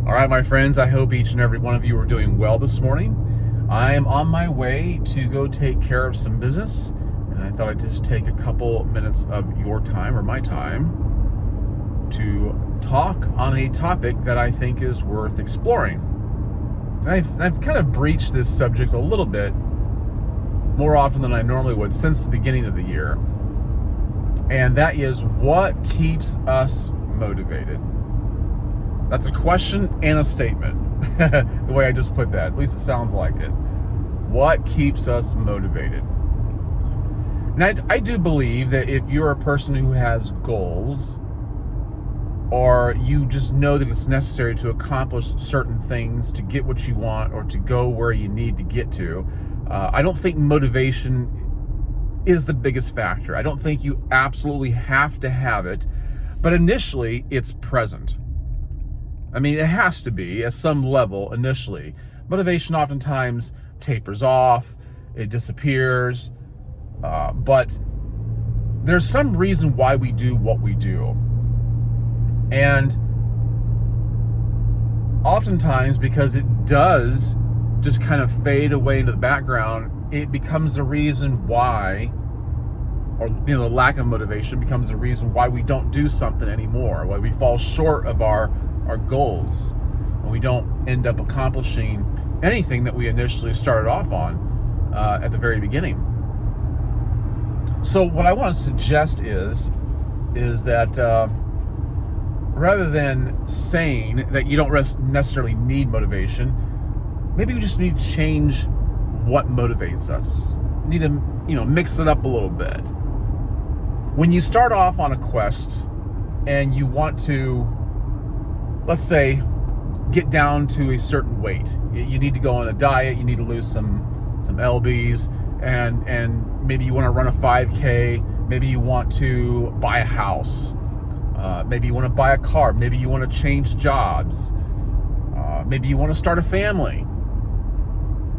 All right, my friends, I hope each and every one of you are doing well this morning. I am on my way to go take care of some business, and I thought I'd just take a couple minutes of your time or my time to talk on a topic that I think is worth exploring. And I've kind of breached this subject a little bit more often than I normally would since the beginning of the year, and that is, what keeps us motivated? That's a question and a statement, the way I just put that. At least it sounds like it. What keeps us motivated? And I do believe that if you're a person who has goals, or you just know that it's necessary to accomplish certain things to get what you want or to go where you need to get to, I don't think motivation is the biggest factor. I don't think you absolutely have to have it, but initially it's present. I mean, it has to be at some level initially. Motivation oftentimes tapers off, it disappears, but there's some reason why we do what we do. And oftentimes, because it does just kind of fade away into the background, it becomes the reason why, or the lack of motivation becomes the reason why we don't do something anymore, why we fall short of our goals, and we don't end up accomplishing anything that we initially started off on at the very beginning. So what I want to suggest is that rather than saying that you don't necessarily need motivation, maybe we just need to change what motivates us. We need to, mix it up a little bit. When you start off on a quest and you want to, let's say, get down to a certain weight. You need to go on a diet, you need to lose some lbs, and maybe you want to run a 5K, maybe you want to buy a house, maybe you want to buy a car, maybe you want to change jobs, maybe you want to start a family.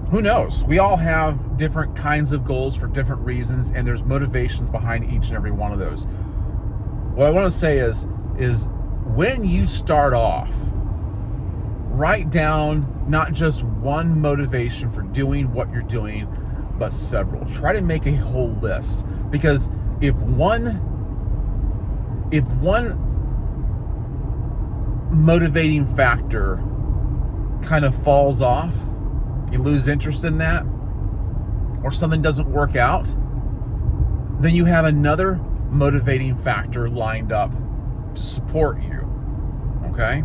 Who knows? We all have different kinds of goals for different reasons, and there's motivations behind each and every one of those. What I want to say is when you start off, write down not just one motivation for doing what you're doing, but several. Try to make a whole list, because if one motivating factor kind of falls off, you lose interest in that, or something doesn't work out, then you have another motivating factor lined up to support you. Okay?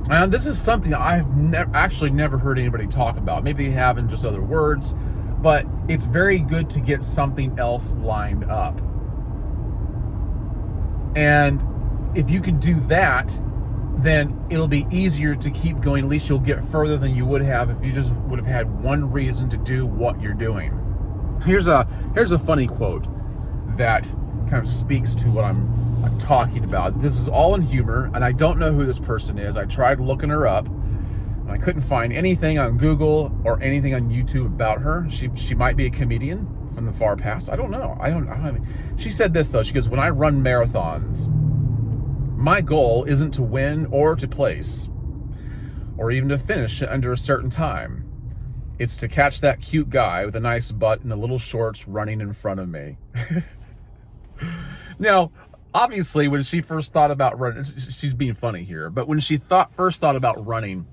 And this is something I've actually never heard anybody talk about. Maybe they have in just other words, but it's very good to get something else lined up. And if you can do that, then it'll be easier to keep going. At least you'll get further than you would have if you just would have had one reason to do what you're doing. Here's a funny quote that kind of speaks to what I'm talking about. This is all in humor, and I don't know who this person is. I tried looking her up, and I couldn't find anything on Google or anything on YouTube about her. She might be a comedian from the far past. I don't know. She said this, though. She goes, "When I run marathons, my goal isn't to win or to place, or even to finish under a certain time. It's to catch that cute guy with a nice butt and the little shorts running in front of me." Now, obviously, when she first thought about running, she's being funny here, but when she first thought about running,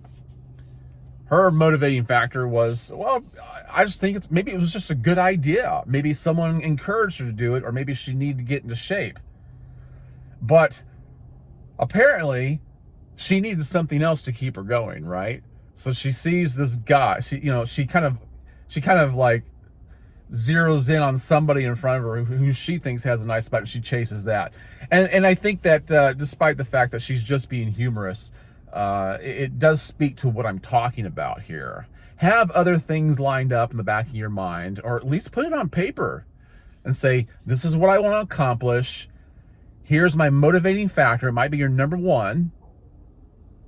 her motivating factor was, well, I just think maybe it was just a good idea. Maybe someone encouraged her to do it, or maybe she needed to get into shape. But apparently, she needed something else to keep her going, right? So she sees this guy. She kind of like zeroes in on somebody in front of her who she thinks has a nice butt, and she chases that. And I think that despite the fact that she's just being humorous, it does speak to what I'm talking about here. Have other things lined up in the back of your mind, or at least put it on paper and say, this is what I want to accomplish. Here's my motivating factor. It might be your number one,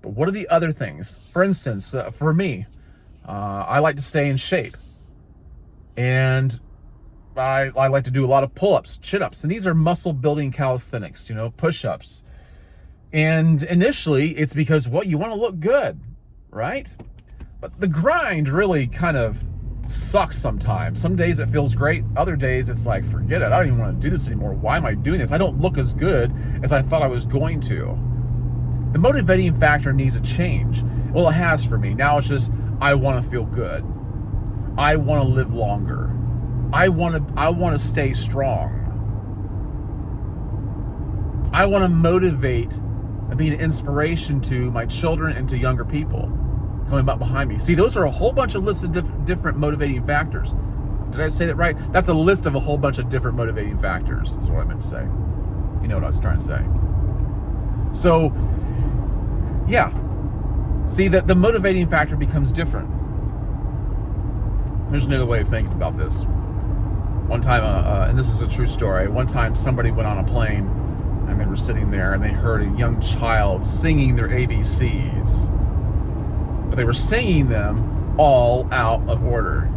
but what are the other things? For instance, for me, I like to stay in shape. And I like to do a lot of pull-ups, chin-ups, and these are muscle-building calisthenics, push-ups. And initially, it's because, well, you want to look good, right? But the grind really kind of sucks sometimes. Some days it feels great. Other days it's like, forget it. I don't even want to do this anymore. Why am I doing this? I don't look as good as I thought I was going to. The motivating factor needs a change. Well, it has for me. Now it's just, I want to feel good. I want to live longer. I want to stay strong. I want to motivate and be an inspiration to my children and to younger people coming up behind me. See, those are a whole bunch of lists of different motivating factors. Did I say that right? That's a list of a whole bunch of different motivating factors, is what I meant to say. You know what I was trying to say. So, yeah. See, that the motivating factor becomes different. There's another way of thinking about this. One time, and this is a true story, one time somebody went on a plane and they were sitting there and they heard a young child singing their ABCs. But they were singing them all out of order.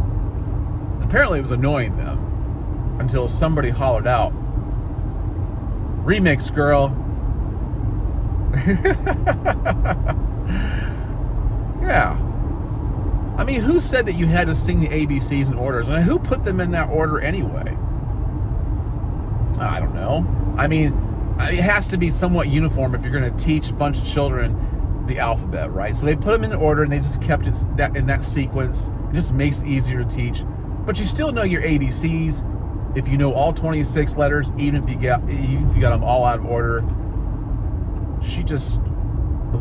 Apparently it was annoying them until somebody hollered out, "Remix, girl." Yeah. I mean, who said that you had to sing the ABCs in orders? And who put them in that order anyway? I don't know. I mean, it has to be somewhat uniform if you're going to teach a bunch of children the alphabet, right? So they put them in order and they just kept it in that sequence. It just makes it easier to teach. But you still know your ABCs if you know all 26 letters, even if you got them all out of order.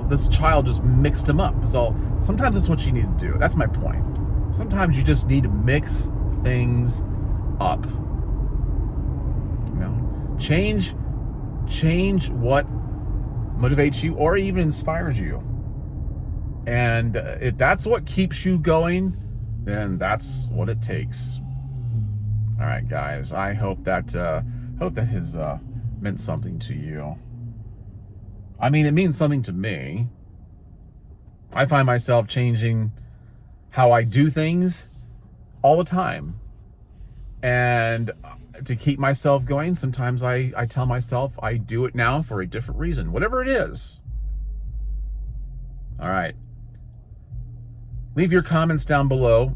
This child just mixed them up. So sometimes that's what you need to do. That's my point. Sometimes you just need to mix things up. You know, change what motivates you or even inspires you. And if that's what keeps you going, then that's what it takes. All right, guys. I hope that has meant something to you. I mean, it means something to me. I find myself changing how I do things all the time. And to keep myself going, sometimes I tell myself I do it now for a different reason, whatever it is. All right. Leave your comments down below.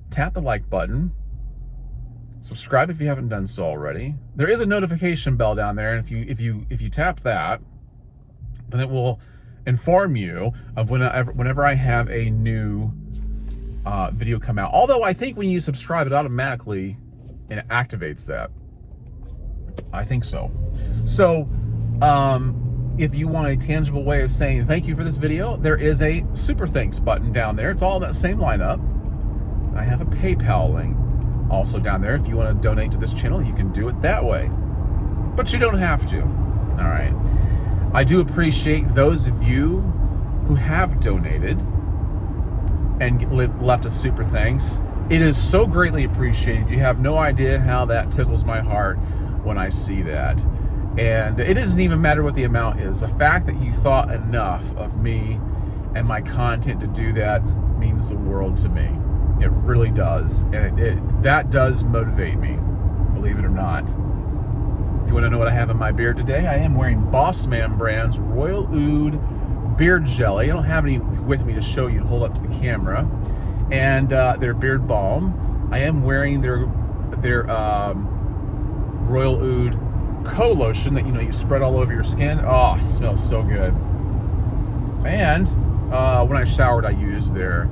Tap the like button. Subscribe if you haven't done so already. There is a notification bell down there, and if you tap that, then it will inform you of whenever I have a new video come out. Although I think when you subscribe, it automatically activates that. I think so. So, if you want a tangible way of saying thank you for this video, there is a super thanks button down there. It's all in that same lineup. I have a PayPal link also down there. If you want to donate to this channel, you can do it that way. But you don't have to. All right. I do appreciate those of you who have donated and left a super thanks. It is so greatly appreciated. You have no idea how that tickles my heart when I see that. And it doesn't even matter what the amount is. The fact that you thought enough of me and my content to do that means the world to me. It really does. And that does motivate me, believe it or not. If you want to know what I have in my beard today, I am wearing Boss Man Brand's Royal Oud Beard Jelly. I don't have any with me to show you to hold up to the camera. And their beard balm. I am wearing their Royal Oud co-lotion that you spread all over your skin. Oh, it smells so good. And when I showered, I used their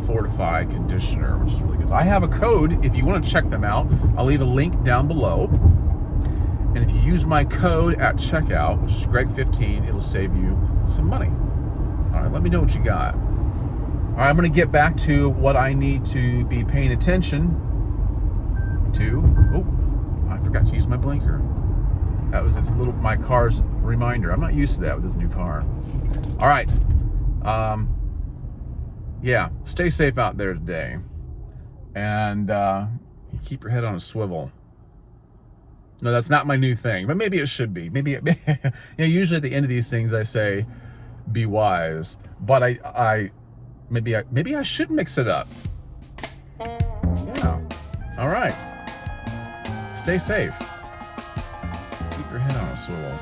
Fortify conditioner, which is really good. So I have a code if you want to check them out. I'll leave a link down below. And if you use my code at checkout, which is Greg15, it'll save you some money. All right, let me know what you got. All right, I'm going to get back to what I need to be paying attention to. Oh, I forgot to use my blinker. That was my car's reminder. I'm not used to that with this new car. All right. Yeah, stay safe out there today. And keep your head on a swivel. No, that's not my new thing, but maybe it should be. Maybe usually at the end of these things I say, "Be wise," but maybe I should mix it up. Yeah. All right. Stay safe. Keep your head on a swivel.